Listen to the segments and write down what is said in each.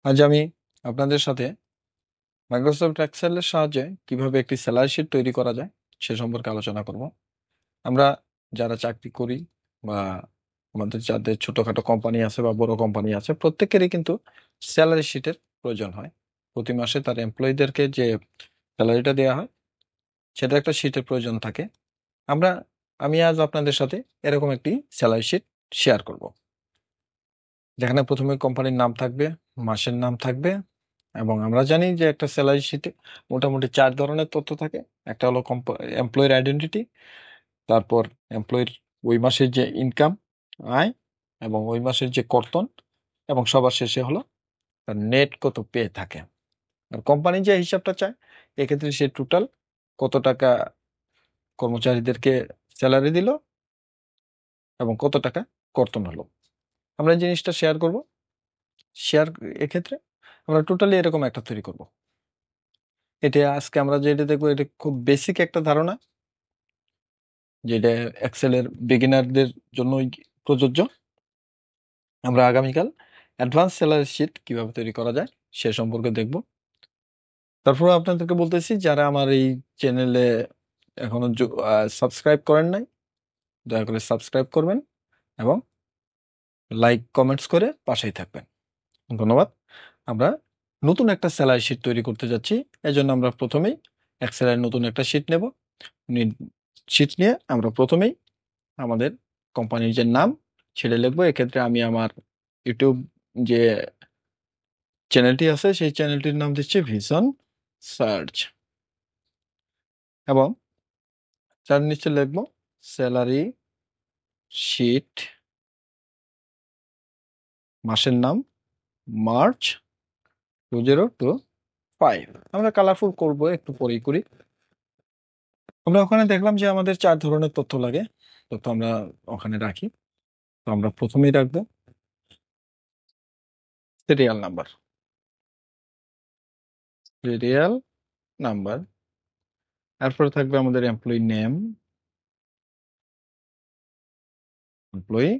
আজ আমি আপনাদের সাথে মাইক্রোসফট এক্সেলের সাহায্যে কিভাবে একটি স্যালারি শিট তৈরি করা যায় সে সম্পর্কে আলোচনা করব। আমরা যারা চাকরি করি বা আমাদের যাদের ছোটখাটো কোম্পানি আছে বা বড় কোম্পানি আছে প্রত্যেকেরই কিন্তু স্যালারি শিটের প্রয়োজন হয়। প্রতি মাসে তার এমপ্লয়ীদেরকে যে স্যালারিটা দেওয়া হয় সেটা একটা শিটের প্রয়োজন থাকে। আমরা আমি আজ আপনাদের সাথে এরকম একটি স্যালারি শিট শেয়ার করব, যেখানে প্রথমে কোম্পানির নাম থাকবে, মাসের নাম থাকবে, এবং আমরা জানি যে একটা স্যালারি শিটে মোটামুটি 4 ধরনের তথ্য থাকে। একটা হলো এমপ্লয়ের আইডেন্টিটি, তারপর এমপ্লয়ের ওই মাসের যে ইনকাম, আয়, এবং ওই মাসের যে কর্তন, এবং সবার শেষে হলো তার নেট কত পেয়ে থাকে। আর কোম্পানি যে হিসাবটা চায় এক্ষেত্রে সে টোটাল কত টাকা কর্মচারীদেরকে স্যালারি দিল এবং কত টাকা কর্তন হলো। আমরা এই জিনিসটা শেয়ার করব। শেয়ার এক্ষেত্রে আমরা টোটালি এরকম একটা তৈরি করব। এটা আজকে আমরা যেটা দেখবো এটা খুব বেসিক একটা ধারণা, যেটা এক্সেলের বিগিনারদের জন্যই প্রযোজ্য। আমরা আগামীকাল অ্যাডভান্স স্যালারি শিট কিভাবে তৈরি করা যায় সে সম্পর্কে দেখব। তারপর আপনাদেরকে বলতেছি, যারা আমার এই চ্যানেলে এখনো সাবস্ক্রাইব করেন নাই, দয়া করে সাবস্ক্রাইব করবেন এবং লাইক কমেন্টস করে পাশেই থাকবেন। ধন্যবাদ। আমরা নতুন একটা স্যালারি শিট তৈরি করতে যাচ্ছি, এজন্য আমরা প্রথমেই এক্সেলের নতুন একটা শিট নেব। শিট নিয়ে আমরা প্রথমেই আমাদের কোম্পানির যে নাম সেটা লিখবো। এক্ষেত্রে আমি আমার ইউটিউব যে চ্যানেলটি আছে সেই চ্যানেলটির নাম দিচ্ছি ভিশন সার্চ, এবং তার নিচে লিখবো স্যালারি শিট, মাসের নাম মার্চ 2025। আমরা কালারফুল করব, একটু পরেই করি। আমরা ওখানে দেখলাম যে আমাদের 4 ধরনের তথ্য লাগে, তথ্য আমরা ওখানে রাখি। তো আমরা প্রথমেই রাখবো সিরিয়াল নাম্বার। সিরিয়াল নাম্বার, তারপরে থাকবে আমাদের এমপ্লয়ি নেম, এমপ্লয়ি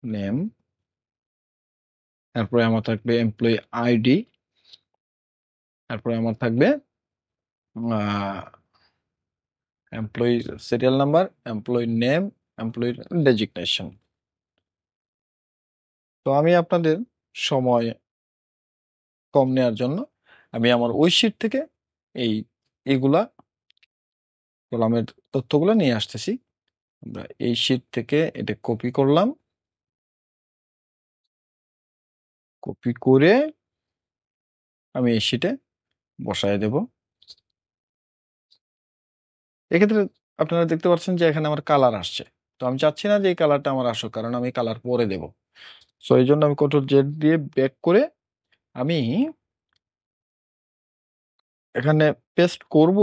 নেম, তারপরে আমার থাকবে এমপ্লয়ি আইডি, তারপরে আমার থাকবে employee serial number, employee name, employee designation. তো আমি আপনাদের সময় কম নেওয়ার জন্য আমি আমার ওই শিট থেকে এই এগুলা কলামের তথ্যগুলো নিয়ে আসতেছি। আমরা এই শিট থেকে এটা কপি করলাম, কপি করে আমি এই শিটে বসায় দেব। এক্ষেত্রে আপনারা দেখতে পাচ্ছেন যে এখানে আমার কালার আসছে। তো আমি চাচ্ছি না যে এই কালারটা আমার আসুক, কারণ আমি কালার পরে দেব। সো এই জন্য আমি Ctrl Z দিয়ে ব্যাক করে আমি এখানে পেস্ট করব,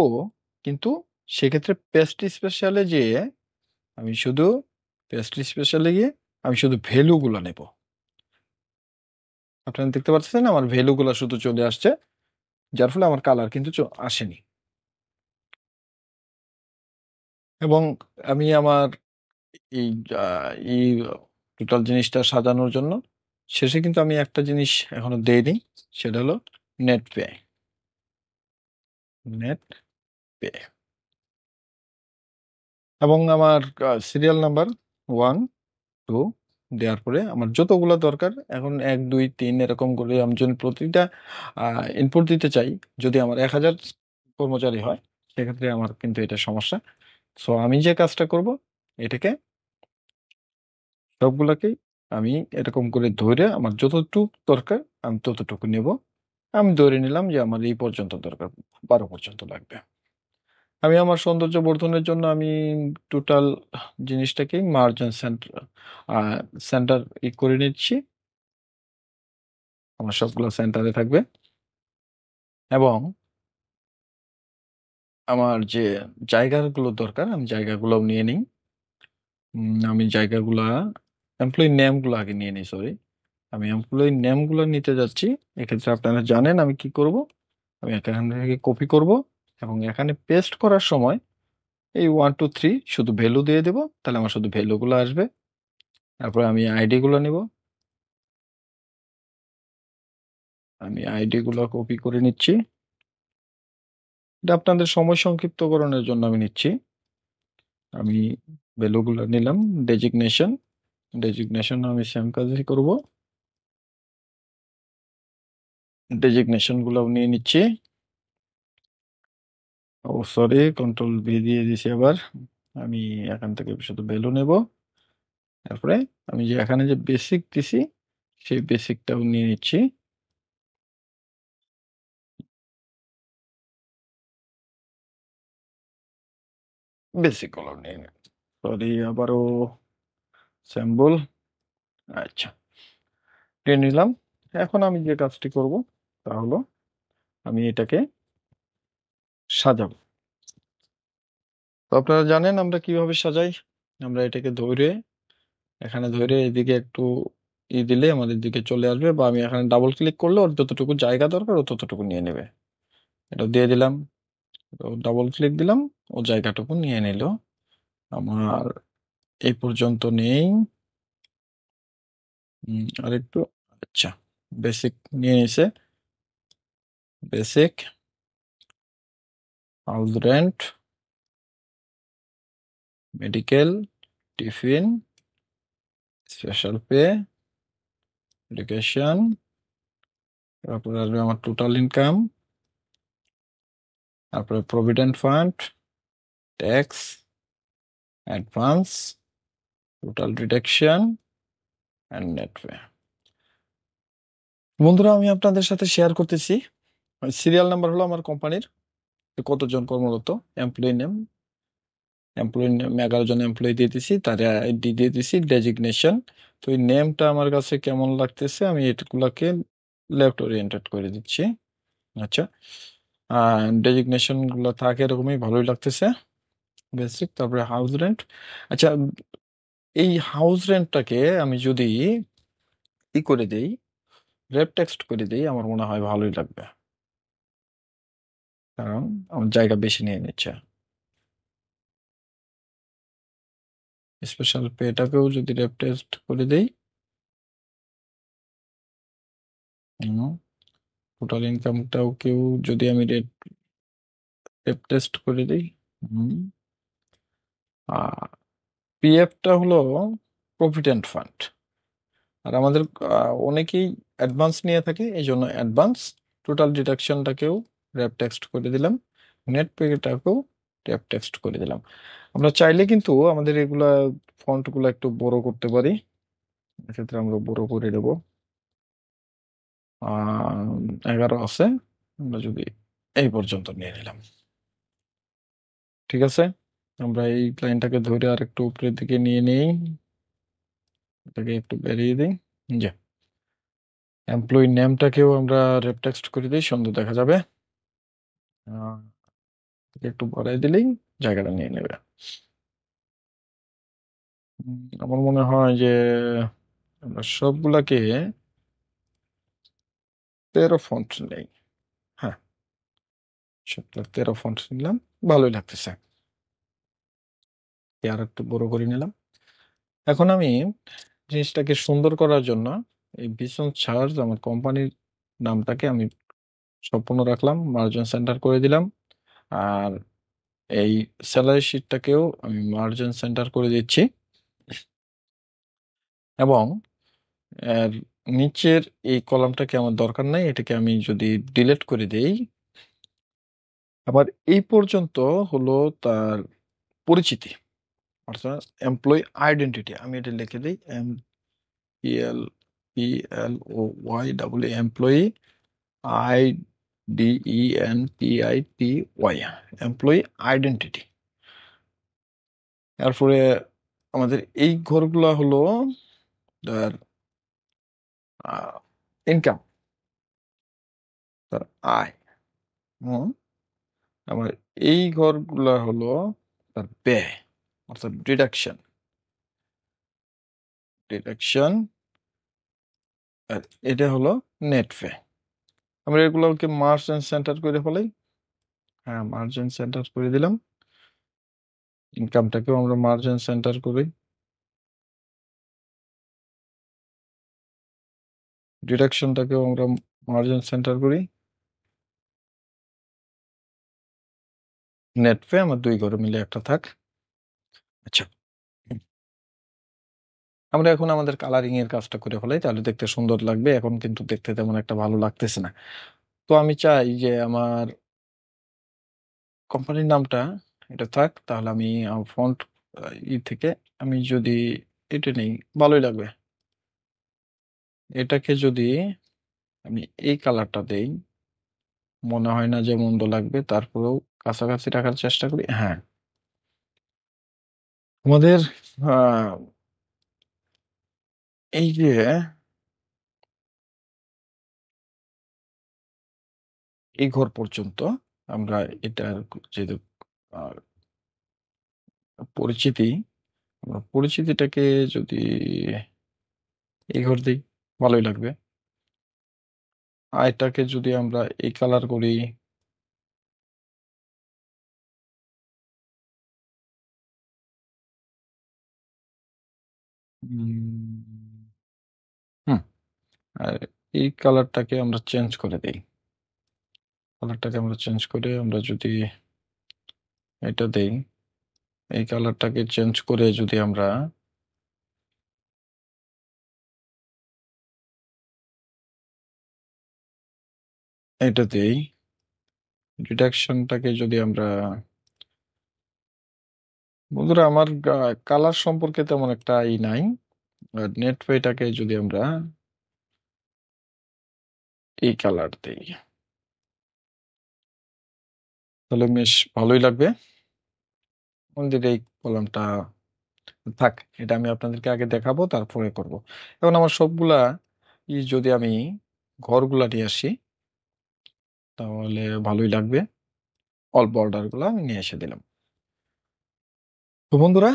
কিন্তু সেক্ষেত্রে পেস্ট স্পেশালে যেয়ে আমি শুধু পেস্ট স্পেশালে গিয়ে আমি শুধু ভ্যালুগুলো নেব। আপনারা দেখতে পাচ্ছেন আমার ভ্যালুগুলো শুধু চলে আসছে, যার ফলে আমার কালার কিন্তু আসেনি। এবং আমি আমার এই এই টোটাল জিনিসটা সাজানোর জন্য শেষে কিন্তু আমি একটা জিনিস এখনো দেইনি, সেটা হলো নেট পে। নেট পে এবং আমার সিরিয়াল নাম্বার 1 2 দেওয়ার পরে আমার যতগুলো দরকার, এখন 1 2 3 এরকম করে আমি যদি প্রতিটা ইনপুট দিতে চাই, যদি আমার 1000 কর্মচারী হয় সেক্ষেত্রে আমার কিন্তু এটা সমস্যা। সো আমি যে কাজটা করব, এটাকে সবগুলাকেই আমি এরকম করে ধরে আমার যতটুকু দরকার আমি ততটুকু নেব। আমি ধরে নিলাম যে আমার এই পর্যন্ত দরকার, 12 পর্যন্ত লাগবে। আমি আমার সৌন্দর্য বর্ধনের জন্য আমি টোটাল জিনিসটাকে মার্জিন সেন্টার সেন্টার করে নিচ্ছি। আমার সবগুলো সেন্টারে থাকবে, এবং আমার যে জায়গাগুলো দরকার আমি জায়গাগুলো নিয়ে নিই। আমি জায়গাগুলা এমপ্লয়ি নেমগুলো আগে নিয়ে নিই, সরি। আমি এমপ্লয়ি নেমগুলো নিতে যাচ্ছি। এক্ষেত্রে আপনারা জানেন আমি কি করব। আমি এখান থেকে কপি করব এবং এখানে পেস্ট করার সময় এই 1 2 3 শুধু ভ্যালু দিয়ে দেব, তাহলে আমার শুধু ভ্যালুগুলো আসবে। তারপরে আমি আইডি গুলো নিব, আমি আইডি গুলো কপি করে নিচ্ছি। এটা আপনাদের সময় সংক্ষিপ্তকরণের জন্য আমি নিচ্ছি। আমি ভ্যালুগুলো নিলাম। ডেজিগনেশন ডেজিগনেশন আমি সেম কাজই করব। ডেজিগনেশন গুলো নিয়ে নিচ্ছি। ও সরি, কন্ট্রোল ভি দিয়ে দিছি আবার। আমি এখান থেকে শুধু ভ্যালু নেব। তারপরে আমি যে এখানে যে বেসিক দিছি সেই বেসিকটাও নিয়ে নিচ্ছি। বেসিক গুলো নিয়ে নিই। সরি, আবারও স্যাম্বল। আচ্ছা, নিয়ে নিলাম। এখন আমি যে কাজটি করব তা হলো আমি এটাকে সাজাবো। তো আপনারা জানেন আমরা কিভাবে সাজাই। আমরা এটাকে ধরে, এখানে ধরে এদিকে একটু দিলে আমাদের দিকে চলে আসবে, বা আমি এখানে ডাবল ক্লিক করলে ওর যতটুকু জায়গা দরকার ও ততটুকু নিয়ে নেবে। এটা দিয়ে দিলাম, ডাবল ক্লিক দিলাম, ও জায়গাটুকু নিয়ে নিল। আমার এই পর্যন্ত নেই। আর একটু। আচ্ছা, বেসিক নিয়ে নিছে। Basic, house rent, medical, tiffin, special pay, education, তারপরে আসবে আমার টোটাল ইনকাম, তারপরে provident fund, tax, advance, total deduction and net pay. বন্ধুরা, আমি আপনাদের সাথে শেয়ার করতেছি সিরিয়াল নাম্বার হলো আমার কোম্পানির, কতজন কর্মরত, এমপ্লয়ি নেম, 11 জন এমপ্লয়ি দিয়ে দিছি, তার আইডি দিয়ে দিছি, ডেজিগনেশন। তো এই নেমটা আমার কাছে কেমন লাগতেছে, আমি এগুলাকে লেফট ওরিয়েন্টেড করে দিচ্ছি। আচ্ছা, ডেজিগনেশন গুলো থাকে এরকমই, ভালোই লাগতেছে। বেসিক, তারপরে হাউস রেন্ট। আচ্ছা, এই হাউস রেন্টটাকে আমি যদি করে দেই, রেপ টেক্সট করে দিই, আমার মনে হয় ভালোই লাগবে, কারণ আমার জায়গা বেশি নিয়ে নিচ্ছে। স্পেশাল পেটাকেও যদি রেপ টেক্সট করে দেই, টোটাল ইনকামটাও কেউ যদি আমি রেপ টেস্ট করে দিই, পিএফটা হলো প্রভিডেন্ট ফান্ড। আর আমাদের অনেকেই অ্যাডভান্স নিয়ে থাকে, এই জন্য অ্যাডভান্স। টোটাল ডিডাকশনটাকেও র্যাপ টেক্সট করে দিলাম, নেট পেটাকেও র্যাপ টেক্সট করে দিলাম। আমরা চাইলে কিন্তু আমাদের এগুলা ফন্টগুলো একটু বড় করতে পারি। এক্ষেত্রে আমরা বড় করে দেবো। 11 আছে, আমরা যদি এই পর্যন্ত নিয়ে নিলাম, ঠিক আছে। আমরা এই লাইনটাকে ধরে আর একটু উপরের দিকে নিয়ে নেই, এটাকে একটু বেরিয়ে দিই। যে এমপ্লয়ি নেমটাকেও আমরা রেপ টেক্সট করে দিই, সুন্দর দেখা যাবে। আহ, একটু বাড়াই দিলেই জায়গাটা নিয়ে নেবে। আমার মনে হয় যে আমরা সবগুলাকে 13 ফন্ট নেই। হ্যাঁ, সবগুলা 13 ফন্ট নিলাম, ভালোই লাগতেছে। আর একটু বড় করে নিলাম। এখন আমি জিনিসটাকে সুন্দর করার জন্য এই ভীষণ চার্জ আমার কোম্পানির নামটাকে আমি সম্পূর্ণ রাখলাম, মার্জিন সেন্টার করে দিলাম। আর এই স্যালারি শিটটাকেও আমি মার্জিন সেন্টার করে দিচ্ছি। এবং এর নিচের এই কলামটাকে আমার দরকার নাই, এটাকে আমি যদি ডিলিট করে দেই, আবার এই পর্যন্ত হলো তার পরিচিতি, অর্থাৎ এমপ্লয়ি আইডেন্টিটি। আমি এটা লিখে দিই, EMPLOY, employee, IDENTITY, employee identity. তারপরে আমাদের এই ঘরগুলা হলো তার ইনকাম, তার আয়। হুম, আমার এই ঘরগুলা হলো তার ব্যয়, অর্থাৎ ডিডাকশন। ডিডাকশন, আর এটা হলো নেট পে। আমরা এগুলোকে মার্জিন সেন্টার করে ফেলাই। হ্যাঁ, মার্জিন সেন্টার করে দিলাম। ইনকামটাকেও আমরা মার্জিন সেন্টার করি, ডিরেকশনটাকেও আমরা মার্জিন সেন্টার করি। নেট পে আমার 2 ঘরে মিলে একটা থাক। আচ্ছা, আমরা এখন আমাদের কালারিং এর কাজটা করে ফেলাই, তাহলে দেখতে সুন্দর লাগবে। এখন কিন্তু দেখতে তেমন একটা ভালো লাগতেছে না। তো আমি চাই যে আমার কোম্পানির নামটা এটা থাক। তাহলে আমি ফন্ট থেকে আমি যদি এটা নেই, ভালোই লাগবে। এটাকে যদি আমি এই কালারটা দেই, মনে হয় না যে মন্দ লাগবে। তারপরেও কাছাকাছি রাখার চেষ্টা করি। হ্যাঁ, আমাদের আহ, এই যে এই ঘর পর্যন্ত আমরা এটার যেহেতু আহ, পরিচিতি, আমরা পরিচিতিটাকে যদি এই ঘর দিই, ভালোই লাগবে। আর এটাকে যদি আমরা এই কালার করি, হুম, আর এই কালারটাকে আমরা চেঞ্জ করে দিই। কালারটাকে আমরা চেঞ্জ করে আমরা যদি এটা দেই, এই কালারটাকে চেঞ্জ করে যদি আমরা এটা দেই, ডিডাকশনটাকে যদি আমরা, বন্ধুরা আমার কালার সম্পর্কে তেমন একটা নাই। আর নেট ওয়েটাকে যদি আমরা এই কালার দেই, তাহলে বেশ ভালোই লাগবে। মন্দির এই কলামটা থাক, এটা আমি আপনাদেরকে আগে দেখাবো, তারপরে করব। এখন আমার সবগুলা যদি আমি ঘরগুলা নিয়ে আসি, তাহলে ভালোই লাগবে। অল বর্ডার গুলা আমি নিয়ে এসে দিলাম। তো বন্ধুরা,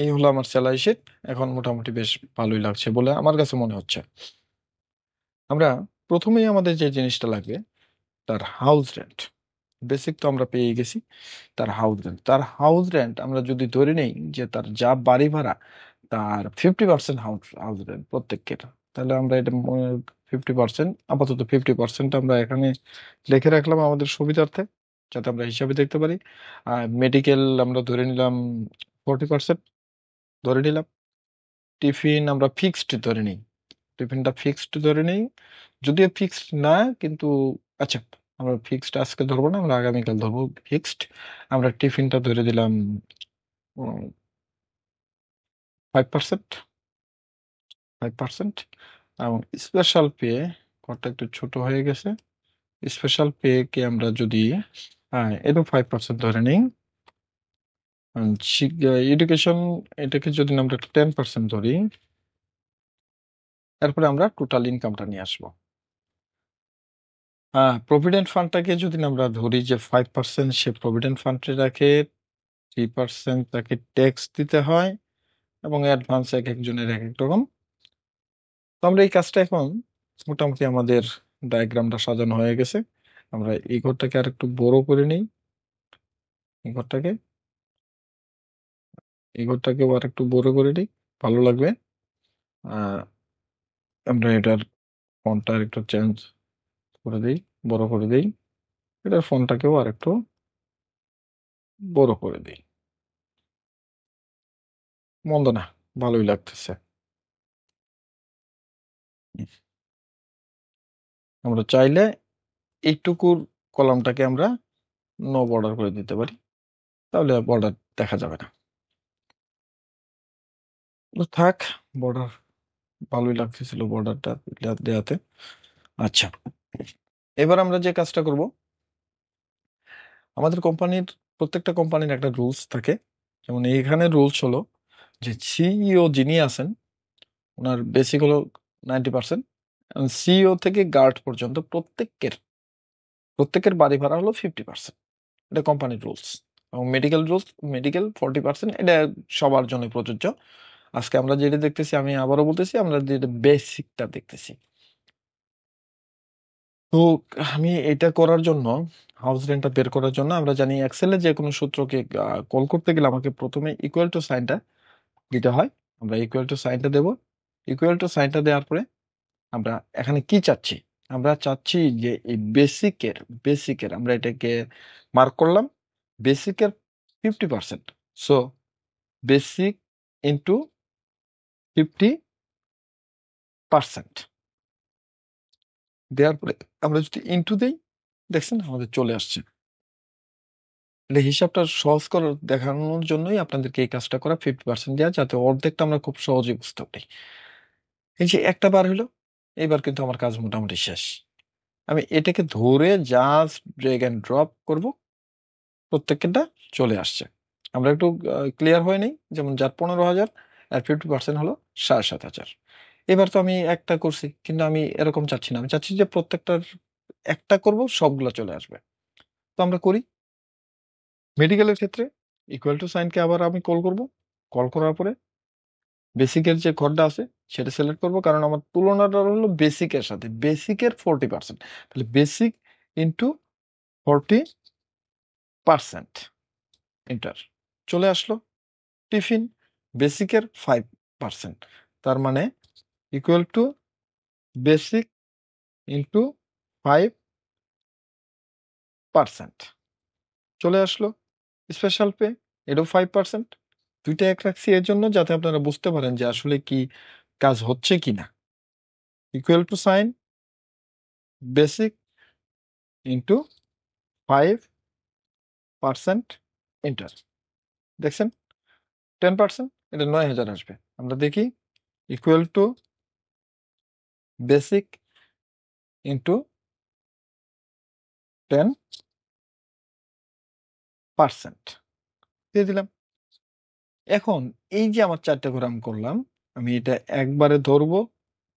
এই হলো আমার সেলাই শিট। এখন মোটামুটি বেশ ভালোই লাগছে বলে আমার কাছে মনে হচ্ছে। আমরা প্রথমেই আমাদের যে জিনিসটা লাগবে, তার হাউস রেন্ট। বেসিক তো আমরা পেয়ে গেছি। তার হাউস রেন্ট আমরা যদি ধরে নেই যে তার যা বাড়ি ভাড়া, তার 50% হাউস রেন্ট প্রত্যেকের, তাহলে আমরা এটা 50%, আপাতত 50% আমরা এখানে লিখে রাখলাম আমাদের সুবিধার্থে, যাতে আমরা হিসাবে দেখতে পারি। আর মেডিকেল আমরা ধরে নিলাম 40% ধরে নিলাম। টিফিন আমরা ফিক্সড ধরে নিই, টিফিনটা ফিক্সড ধরে নেই। যদিও ফিক্সড না, কিন্তু আচ্ছা, আমরা ফিক্সড আজকে ধরবো না, আমরা আগামীকাল ধরবো ফিক্সড। আমরা টিফিনটা ধরে দিলাম 5%, 5%। এবং স্পেশাল পে, ঘরটা একটু ছোট হয়ে গেছে, স্পেশাল পে কে আমরা যদি এরকম 5% ধরে নিই। এডুকেশন, এটাকে যদি আমরা 10% ধরি, তারপরে আমরা টোটাল ইনকামটা নিয়ে আসবো। প্রভিডেন্ট ফান্ডটাকে যদি আমরা ধরি যে 5%, সে প্রভিডেন্ট ফান্ডে রাখে, 3% তাকে ট্যাক্স দিতে হয়, এবং অ্যাডভান্স এক একজনের এক এক রকম। তো আমরা এই কাজটা এখন মোটামুটি আমাদের ডায়াগ্রামটা সাজানো হয়ে গেছে। আমরা এই ঘরটাকে আর একটু বড় করে নিই, এই ঘরটাকে, এই ঘরটাকেও আর একটু বড় করে নিই, ভালো লাগবে। আহ আমরা এটার ফন্টটা আর একটু চেঞ্জ করে দিই, বড় করে দিই। এটার ফন্টটাকেও আর একটু বড় করে দিই। মন্দ না, ভালোই লাগতেছে। আমরা চাইলে এইটুকুর কলামটাকে আমরা নো বর্ডার করে দিতে পারি, তাহলে বর্ডার দেখা যাবে না। তো থাক, বর্ডার ভালোই লাগতেছিল বর্ডারটা দেয়াতে। আচ্ছা, এবার আমরা যে কাজটা করব, আমাদের কোম্পানির, প্রত্যেকটা কোম্পানির একটা রুলস থাকে। যেমন এইখানে রুলস হলো যে সিইও যিনি আছেন, ওনার বেসিক হলো 90%। সিইও থেকে গার্ড পর্যন্ত প্রত্যেকের বাড়ি ভাড়া হলো 50%। এটা কোম্পানির রুলস। এবং মেডিকেল রুলস, মেডিকেল 40%, এটা সবার জন্য প্রযোজ্য। আজকে আমরা যেটা দেখতেছি, আমি আবারও বলতেছি, আমরা যেটা বেসিকটা দেখতেছি। তো আমি এটা করার জন্য, হাউস রেন্টটা বের করার জন্য, আমরা জানি এক্সেলে যে কোনো সূত্রকে কল করতে গেলে আমাকে প্রথমে ইকুয়াল টু সাইনটা দিতে হয়। আমরা ইকুয়াল টু সাইনটা দেব। ইকুয়াল টু সাইনটা দেওয়ার পরে আমরা এখানে কি চাচ্ছি? আমরা চাচ্ছি যে এই বেসিকের আমরা এটাকে মার্ক করলাম বেসিকের 50%। সো বেসিক ইন্টু 50% দেওয়ার পরে আমরা যদি ইন্টু দেই, দেখছেন আমাদের চলে আসছে। এটা হিসাবটা সহজ করে দেখানোর জন্যই আপনাদেরকে এই কাজটা করা, 50% দেওয়া, যাতে অর্ধেকটা আমরা খুব সহজে বুঝতে পারি। এই যে একটা বার হলো, এইবার কিন্তু আমার কাজ মোটামুটি শেষ। আমি এটাকে ধরে জাস্ট ড্র্যাগ এন্ড ড্রপ করব, প্রত্যেকটা চলে আসছে। আমরা একটু ক্লিয়ার হয়ে নেই, যেমন যার 15,000 আর 50% হলো 7,500। এবার তো আমি একটা করছি, কিন্তু আমি এরকম চাচ্ছি না, আমি চাচ্ছি যে প্রত্যেকটার একটা করব, সবগুলো চলে আসবে। তো আমরা করি। মেডিকেলের ক্ষেত্রে ইকুয়াল টু সাইনকে আবার আমি কল করব। কল করার পরে বেসিকের যে ঘরটা আছে সেটা সিলেক্ট করব, কারণ আমার তুলনাটা হলো বেসিকের সাথে, বেসিকের 40%। তাহলে বেসিক ইন্টু 40%, এন্টার। চলে আসলো। টিফিন বেসিকের 5%, তার মানে ইকুয়াল টু বেসিক ইন্টু 5%। চলে আসলো। স্পেশাল পে, এটাও 5%। দুইটা এক রাখছি এর জন্য যাতে আপনারা বুঝতে পারেন যে আসলে কি কাজ হচ্ছে কিনা। Equal to sign basic into 5%, enter. দেখছেন 10%, এটা 9,000 আসবে। আমরা দেখি ইকুয়াল টু বেসিক ইন্টু 10% দিয়ে দিলাম। এখন এই যে আমার 4টে ঘর আমি করলাম, আমি এটা একবারে ধরবো,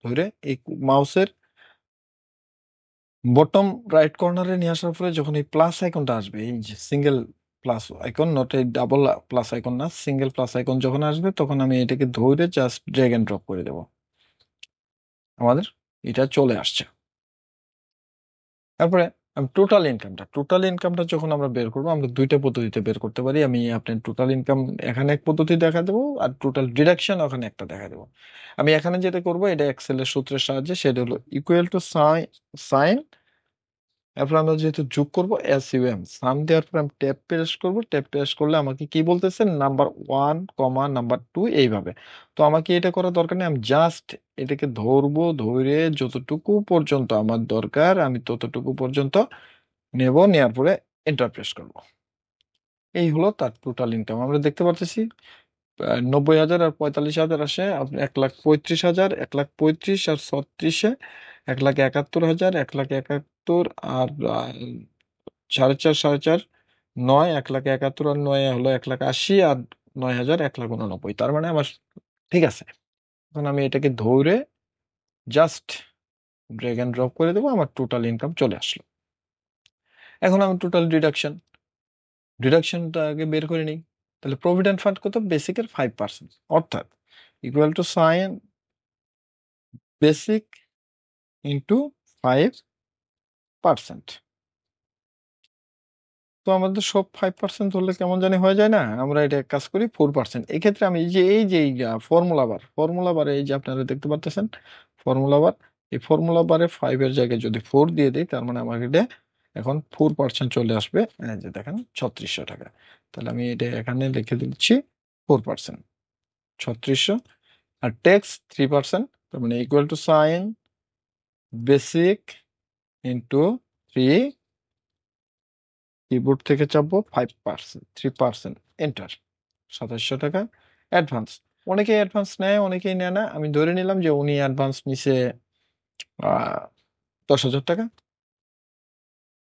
ধরে এই মাউসের বটম রাইট কর্নারে নিয়ে আসার পরে যখন এই প্লাস আইকনটা আসবে, এই যে সিঙ্গেল প্লাস আইকন, নট এই ডাবল প্লাস আইকন না, সিঙ্গেল প্লাস আইকন যখন আসবে, তখন আমি এটাকে ধরে জাস্ট ড্র্যাগ এন্ড ড্রপ করে দেব। আমাদের এটা চলে আসছে। তারপরে আমি টোটাল ইনকামটা যখন আমরা বের করবো, আমরা দুইটা পদ্ধতিতে বের করতে পারি। আমি আপনার টোটাল ইনকাম এখানে এক পদ্ধতি দেখা দেবো, আর টোটাল ডিডাকশন ওখানে একটা দেখা দেবো। আমি এখানে যেটা করবো, এটা এক্সেলের সূত্রের সাহায্যে, সেটা হলো ইকুয়াল টু সাইন, এরপর আমরা যেহেতু যোগ করবো এসইউএম, সাম দেওয়ার পর আমি ট্যাব প্রেস করবো। ট্যাব প্রেস করলে আমাকে কি বলতেছে, নাম্বার 1, নাম্বার 2, এইভাবে। তো আমাকে এটা করার দরকার নেই, আমি জাস্ট এটাকে ধরবো, ধরে যতটুকু পর্যন্ত আমার দরকার আমি ততটুকু পর্যন্ত নেব, নেওয়ার পরে এন্টার প্রেস করবো। এই হলো তার টোটাল ইনকাম। আমরা দেখতে পাচ্ছি 90,000 আর 45,000 আসে, আপনি 1,35,000, 1,35,000 আর 36, 1,71,000, 1,71,000 আর 4.5, 4.5, 9, 1,71,000 আর 9 হলো 1,80,000, আর 9,000, 1,89,000। তার মানে আমার ঠিক আছে। এখন আমি এটাকে ধরে জাস্ট ড্র্যাগ এন্ড ড্রপ করে দেবো, আমার টোটাল ইনকাম চলে আসলো। এখন আমি টোটাল ডিডাকশনটা আগে বের করে নিই। তাহলে প্রভিডেন্ট ফান্ড কত, বেসিকের 5%, অর্থাৎ equal to sign basic into 5%। তো আমাদের সব 5% ধরলে কেমন জানি হয়ে যায় না, আমরা এটা এক কাজ করি 4%। এক্ষেত্রে আমি এই যে ফর্মুলা বারে এই যে আপনারা দেখতে পাচ্ছেন ফর্মুলা বার, এই ফর্মুলা বারে 5 এর জায়গায় যদি 4 দিয়ে দিই, তার মানে আমার এটা এখন 4% চলে আসবে। এই যে দেখেন 3600 টাকা। তাহলে আমি এটা এখানে লিখে দিচ্ছি 4%, 3600। আর ট্যাক্স 3%, তার মানে equal to sign basic into 3, keyboard থেকে চাপবো 5%, 3%, এন্টার। 2700 টাকা অ্যাডভান্স। অনেকেই অ্যাডভান্স নেয়, অনেকেই নেয় না। আমি ধরে নিলাম যে উনি অ্যাডভান্স নিছে 10,000 টাকা।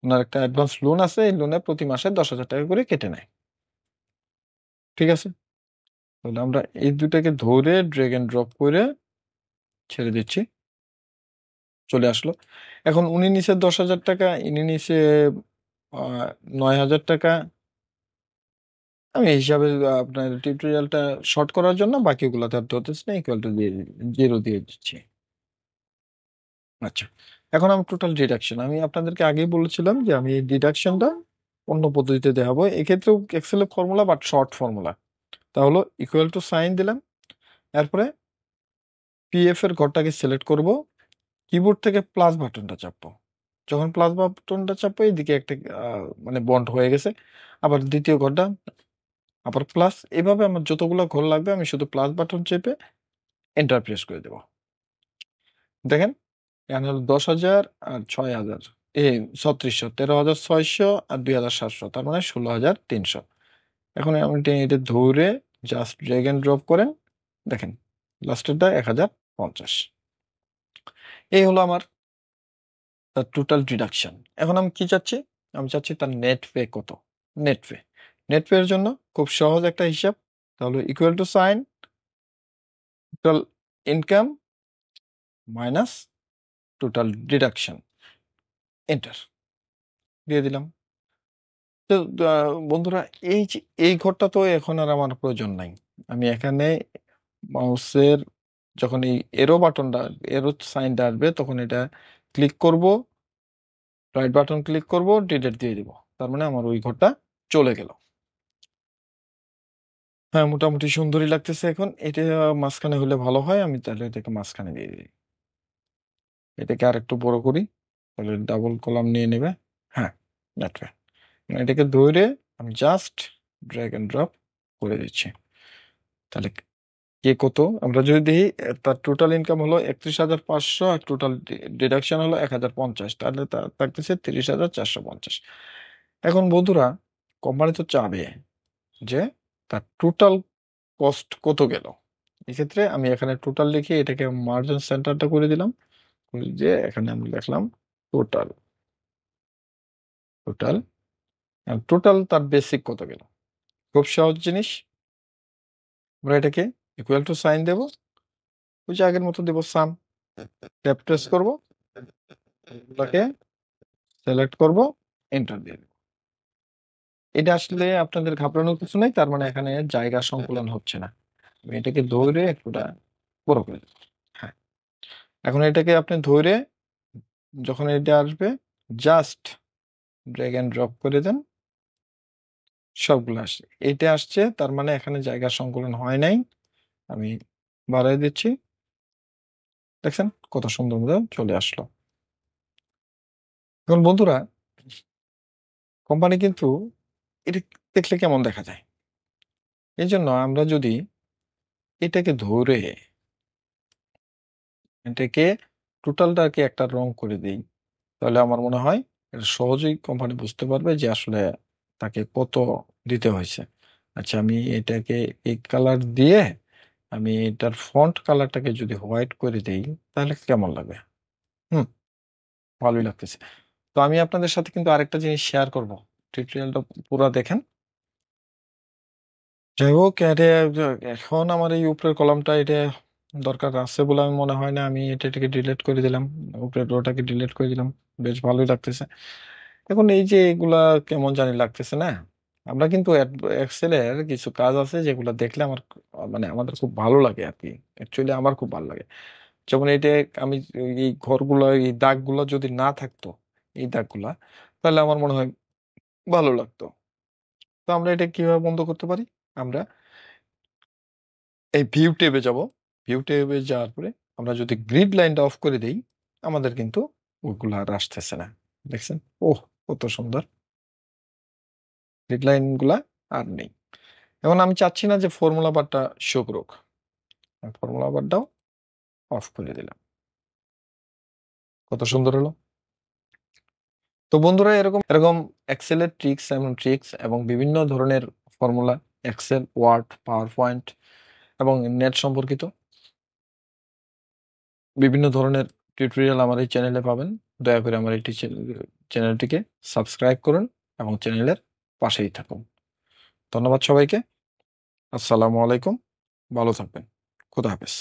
ওনার একটা অ্যাডভান্স লোন আছে, এই লোনে প্রতি মাসে 10,000 টাকা করে কেটে নেয়। ঠিক আছে, তাহলে আমরা এই দুটাকে ধরে ড্র্যাগ এন্ড ড্রপ করে ছেড়ে দিচ্ছি, চলে আসলো। এখন উনি নিচে 10,000 টাকা, ইনি নিচে 9,000 টাকা। আমি এই হিসাবে আপনার টিউটোরিয়ালটা শর্ট করার জন্য বাকিগুলোতে আর ধরতেছি না, ইকুয়াল টু দিয়ে 0 দিয়ে দিচ্ছি। আচ্ছা, এখন আমি টোটাল ডিডাকশন, আমি আপনাদেরকে আগেই বলেছিলাম যে আমি এই ডিডাকশনটা অন্য পদ্ধতিতে দেখাবো। এক্ষেত্রেও এক্সেলের ফর্মুলা, বাট শর্ট ফর্মুলা। তাহলে ইকুয়াল টু সাইন দিলাম, এরপরে পিএফ এর ঘরটাকে সিলেক্ট করব, কিবোর্ড থেকে প্লাস বাটনটা চাপবো। যখন প্লাস বাটনটা চাপবো এইদিকে একটা মানে বন্ড হয়ে গেছে। আবার দ্বিতীয় ঘরটা আবার প্লাস। এভাবে আমার যতগুলো ঘর লাগবে আমি শুধু প্লাস বাটন চেপে এন্টার প্রেস করে দেবো। দেখেন এখানে হলো 10,000 আর 6,000, 3600, 13,600 আর 2,700, তার মানে 16,300। এখন আমি এটা ধরে জাস্ট ড্র্যাগ এন্ড ড্রপ করেন, দেখেন লাস্টেরটা 1,050। এই হলো আমার তার টোটাল ডিডাকশন। এখন আমি কি চাচ্ছি? আমি চাচ্ছি তার নেট পে কত। নেট পে, নেট পে এর জন্য খুব সহজ একটা হিসাব, তাহলে equal to sign total income minus total deduction, enter দিয়ে দিলাম। তো বন্ধুরা এই যে এই ঘরটা তো এখন আর আমার প্রয়োজন নাই। আমি এখানে মাউসের যখন এই এরো বাটনটা, এরো সাইনটা আসবে তখন এটা ক্লিক করব, রাইট বাটন ক্লিক করব, ডিলিট দিয়ে দিব। তার মানে আমার ওই ঘরটা চলে গেল। হ্যাঁ, মোটামুটি সুন্দরই লাগতেছে। এখন এটা মাঝখানে হলে ভালো হয়, আমি তাহলে এটাকে মাঝখানে দিয়ে দিই। এটাকে আর একটু বড় করি, তাহলে ডাবল কলাম নিয়ে নেবে। হ্যাঁ, নেটওয়ার্ক এটাকে ধরে আমি জাস্ট ড্র্যাগ এন্ড ড্রপ করে দিচ্ছি। তাহলে কে কত আমরা যদি দেখি, তার টোটাল ইনকাম হলো 31,500 আর টোটাল ডিডাকশন হলো 1,050, তাহলে থাকতেছে 30,450। এখন বন্ধুরা কোম্পানি তো চাবে যে তার টোটাল কস্ট কত গেল। এক্ষেত্রে আমি এখানে টোটাল লিখে এটাকে মার্জিন সেন্টারটা করে দিলাম, যে এখানে আমি লিখলাম টোটাল। টোটাল টোটাল তার বেসিক কত গেল। খুব সহজ জিনিস। আমরা এটাকে ইকুয়াল টু সাইন দেব, ওই যে আগের মতো দেব সাম, ট্যাপ প্রেস করবো, এগুলোকে সিলেক্ট করব, এন্টার দিয়ে দেব। এটা আসলে আপনাদের ঘাবড়ানোর কিছু নাই, তার মানে এখানে জায়গা সংকুলন হচ্ছে না। আমি এটাকে ধরে একটুটা বড় করে দেব। হ্যাঁ, এখন এটাকে আপনি ধরে যখন এটা আসবে জাস্ট ড্র্যাগ এন্ড ড্রপ করে দেন, সবগুলো আসছে। এটা আসছে, তার মানে এখানে জায়গা সংকুলন হয় নাই। আমি বাড়াই দিচ্ছি, দেখছেন কত সুন্দর মতো চলে আসলো। এখন বন্ধুরা কোম্পানি কিন্তু এটা দেখলে কেমন দেখা যায়, এই জন্য আমরা যদি এটাকে ধরে এটাকে টোটালটাকে একটা রং করে দিই, তাহলে আমার মনে হয় এটা সহজেই কোম্পানি বুঝতে পারবে যে আসলে তাকে কত দিতে হয়েছে। আচ্ছা, আমি এটাকে এই কালার দিয়ে আমি এটার ফন্ট কালারটাকে যদি হোয়াইট করে দিই তাহলে কেমন লাগবে? হুম, ভালোই লাগতেছে। তো আমি আপনাদের সাথে কিন্তু আরেকটা জিনিস শেয়ার করব, টিউটোরিয়ালটা পুরো দেখেন। যাই হোক, এটা এখন আমার এই উপরের কলামটা এটা দরকার আছে বলে আমি মনে হয় না, আমি এটাকে ডিলিট করে দিলাম, উপরের রোটাকে ডিলিট করে দিলাম। বেশ ভালোই লাগতেছে। এখন এই যে এগুলা কেমন জানি লাগতেছে না? আমরা কিন্তু এক্সেলের কিছু কাজ আছে যেগুলো দেখলে আমার মানে আমাদের খুব ভালো লাগে আর কি। অ্যাকচুয়ালি আমার খুব ভালো লাগে। যেমন এটা আমি এই ঘরগুলো, এই দাগগুলো যদি না থাকতো, এই দাগগুলা, তাহলে আমার মনে হয় ভালো লাগতো। তো আমরা এটা কিভাবে বন্ধ করতে পারি? আমরা এই ভিউ ট্যাবে যাব। ভিউ ট্যাবে যাওয়ার পরে আমরা যদি গ্রিড লাইনটা অফ করে দেই, আমাদের কিন্তু ওগুলো আর আসতেছে না। দেখছেন? ওহ, কত সুন্দর! গ্রিড লাইন গুলা আর নেই। এখন আমি চাচ্ছি না যে ফর্মুলা বারটা শো করুক, ফর্মুলা বারটাও অফ করে দিলাম। কত সুন্দর হলো! তো বন্ধুরা এরকম এরকম এক্সেলের ট্রিক্স এবং বিভিন্ন ধরনের formula, Excel, Word, PowerPoint এবং নেট সম্পর্কিত বিভিন্ন ধরনের টিউটোরিয়াল আমার এই চ্যানেলে পাবেন। দয়া করে আমার এই চ্যানেলটিকে সাবস্ক্রাইব করুন এবং চ্যানেলের পাশেই থাকুন। ধন্যবাদ সবাইকে। আসসালামু আলাইকুম। ভালো থাকবেন। খোদা হাফেজ।